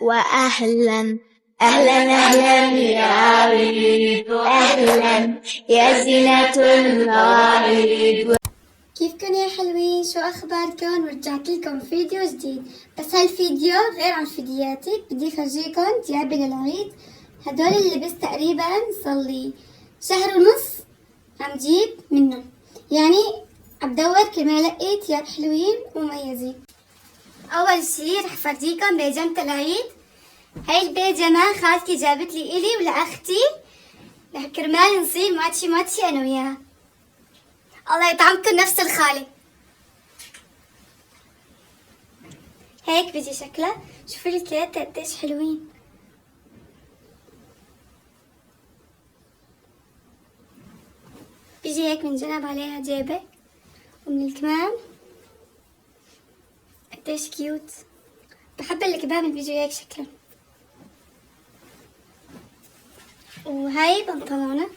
وأهلا أهلا أهلا يا عريس، أهلا يا زينة المواعيد. كيفكن يا حلوين؟ شو أخباركن؟ ورجعت لكم فيديو جديد، بس هالفيديو غير عن فيديوهاتي. بدي أفرجيكم ديابي للعيد. هدول اللي لبس تقريبا صار لي شهر ونص عم جيب منهم، يعني عم بدور كرمال الاقي تياب حلوين ومميزين. أول شي رح فرجيكم بيجامة العيد. هاي البيجامة خالتي جابت لي إلي ولأختي كرمال نصير ماتشي أنا وياها. الله يطعمكم نفس الخالي. هيك بيجي شكلها. شوفوا الثلاثة قديش حلوين. بيجي هيك من جنب عليها جيبة، ومن الكمام قديش كيوت. بحب الكمام اللي بيجوا هيك شكلهم. وهاي بنطلونة،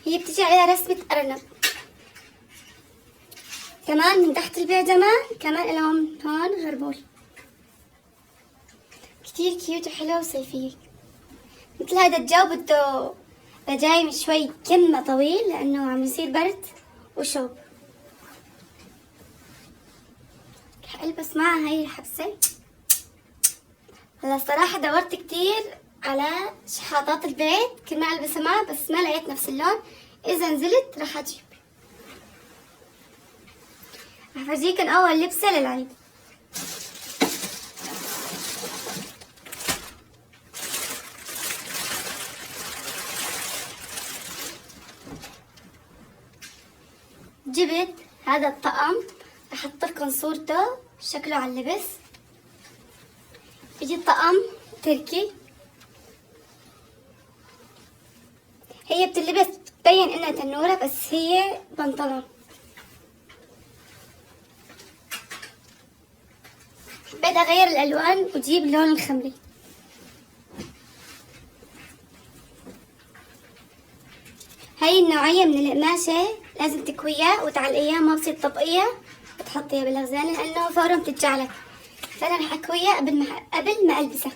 هي بتجي عليها رسمة أرنب. كمان من تحت البيجامة كمان لهم هون غربول. كتير كيوت وحلو وصيفية. مثل هذا الجو بده جاي شوي كمة طويل لأنه عم يصير برد وشوب. رح ألبس معها هاي الحبسة. هلا الصراحة دورت كتير على شحاطات البيت كرمال ألبسها معها، بس ما لقيت نفس اللون. إذا نزلت رح أجيب. رح أفرجيكن أول لبسة للعيد. جبت هذا الطقم، رح احط لكم صورته شكله على اللبس. بيجي الطقم تركي. هي بتلبس بتبين انها تنورة، بس هي بنطلون. حبيت اغير الالوان وجيب اللون الخمري. هاي النوعية من القماشة لازم تكويها وتعلقيها، ما بصير تطبقيها وتحطيها بالغزالة لأنه فورا بتتجعلك. فأنا رح أكويها قبل ما ألبسها.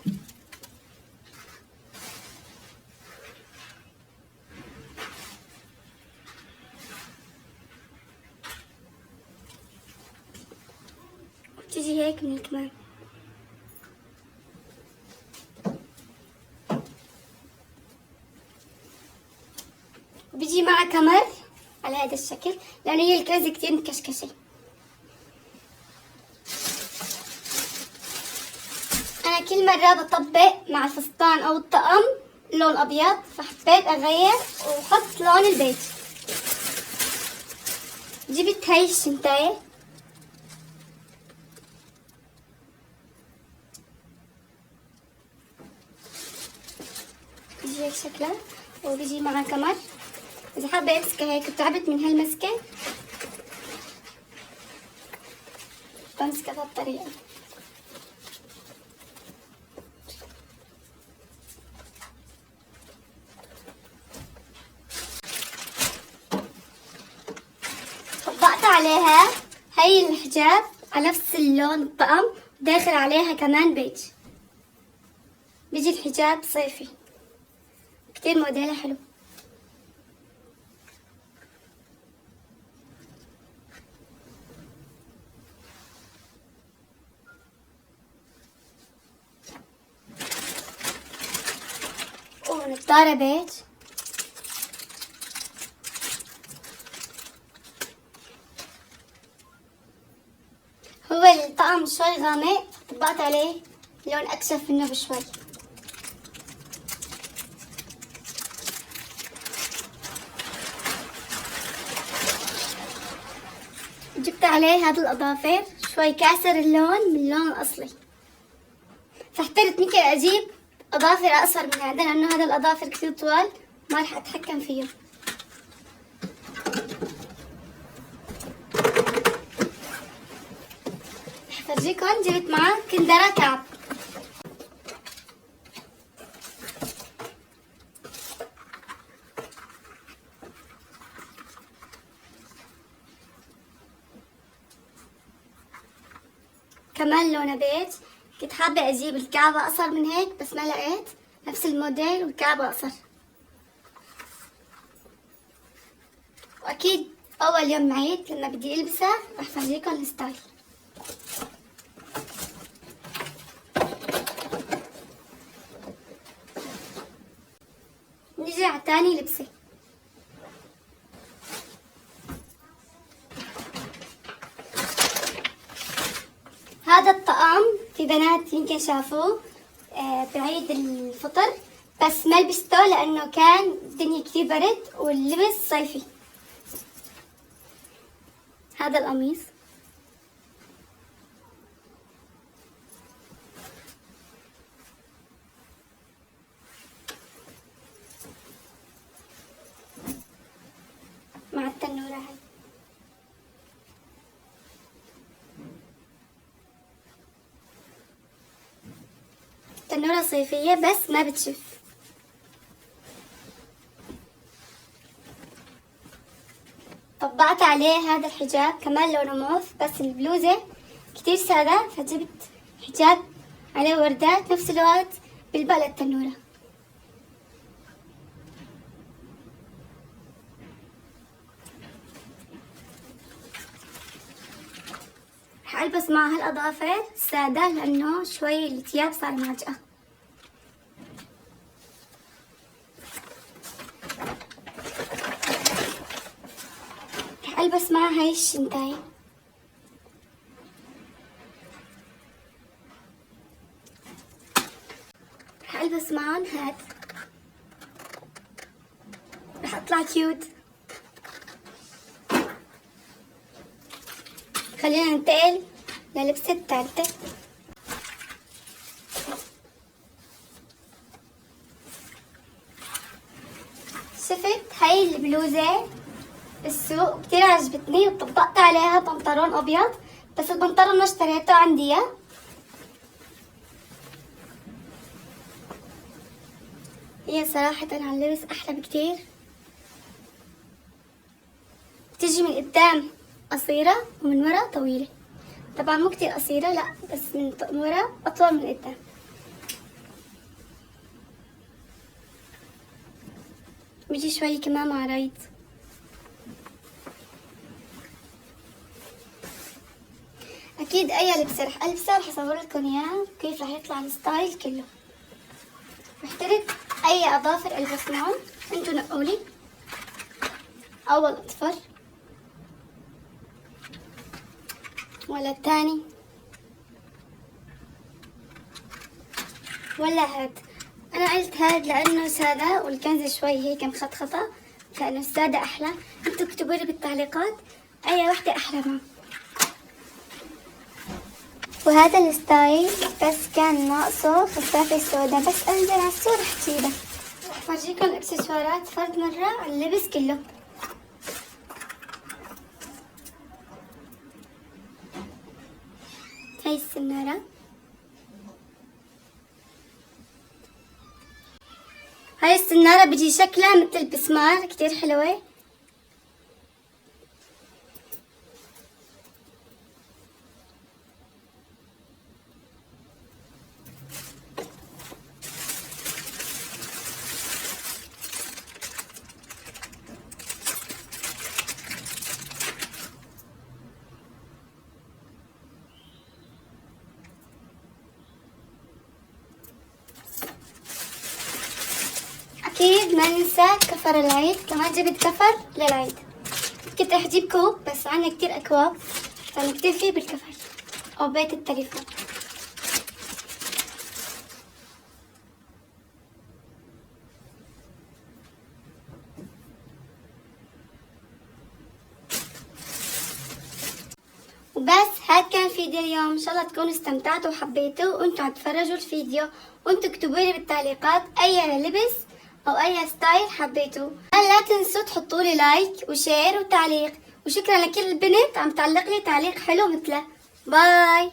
وبتيجي هيك من الكمام. وبيجي معها كمر على هذا الشكل لأنه هي الكنزة كتير مكشكشة. أنا كل مرة بطبق مع الفستان أو الطقم لون أبيض، فحبيت أغير وأحط لون البيج. جبت هاي الشنطاية. بيجي هيك شكلها، وبيجي معها كمر. إذا حابة أمسكها هيك وتعبت من هالمسكة بمسكها بهالطريقة. طبقت عليها هاي الحجاب على نفس اللون الطقم، داخل عليها كمان بيج. بيجي الحجاب صيفي كتير موديله حلو. ونضارة بيج. هو الطقم شوي غامق، طبقت عليه لون أكشف منه بشوي. جبت عليه هذا الأظافر شوي كاسر اللون من اللون الأصلي، فاحترت ممكن أجيب أظافر أقصر من هذا لأنه هذا الأظافر كتير طوال ما رح أتحكم فيه. رح أفرجيكم. جبت معاه كندرة كعب. كمان لونه بيج. كنت حابة اجيب الكعبة اقصر من هيك بس ما لقيت نفس الموديل والكعبة اقصر. واكيد اول يوم عيد لما بدي البسها رح فرجيكم الستايل. نيجي على تاني لبسة. هذا الطقم في بنات يمكن شافوه بعيد الفطر، بس ما لبسته لانه كان الدنيا كتير برد واللبس صيفي. هذا القميص مع التنورة هاي. تنورة صيفية بس ما بتشف. طبقت عليه هذا الحجاب كمان لونه موف، بس البلوزة كتير سادة فجبت حجاب عليه وردات نفس الوقت بيلبق للتنورة. رح ألبس مع هالأظافر سادة لأنه شوي الثياب صار معجقة. رح ألبس مع هاي الشنتاي. رح ألبس معهم هاد. رح أطلع كيوت. خلينا ننتقل للبسة الثالثة. شفت هاي البلوزة بالسوق كتير عجبتني وطبقت عليها بنطلون أبيض، بس البنطلون ما اشتريته عندي. هي صراحة على اللبس أحلى بكتير. بتجي من قدام قصيرة ومن ورا طويلة. طبعا مو كتير قصيرة لا، بس من ورا أطول من قدام. بيجي شوي كمان مع رايد. أكيد أي لبسة رح ألبسها رح أصور لكم إياه كيف رح يطلع الستايل كله. محترت أي أظافر ألبس معهم، انتو نقولي. أول أظفر ولا الثاني ولا هاد. انا قلت هاد لانه سادة والكنزة شوي هيك مخطخطة، فانه السادة احلى. انتوا اكتبوا لي بالتعليقات اي وحدة احلى معه. وهذا الستايل بس كان ناقصه خفافة سودا، بس انزل على السوق رح تجيبها. رح فرجيكم الاكسسوارات فرد مرة على اللبس كله. هاي السنارة، هاي السنارة بيجي شكلها مثل البسمار كتير حلوة. أكيد ما ننسى كفر العيد، كمان جبت كفر للعيد. كنت رح أجيب كوب بس عنا كتير أكواب فنكتفي بالكفر أو بيت التليفون. وبس هاد كان فيديو اليوم، ان شاء الله تكونوا استمتعتوا وحبيتوا. وانتوا عم تتفرجوا الفيديو وانتوا اكتبوا لي بالتعليقات اي لبس او اي ستايل حبيتوا. لا تنسوا تحطوا لي لايك وشير وتعليق، وشكرا لكل البنت عم تعلق لي تعليق حلو مثله. باي.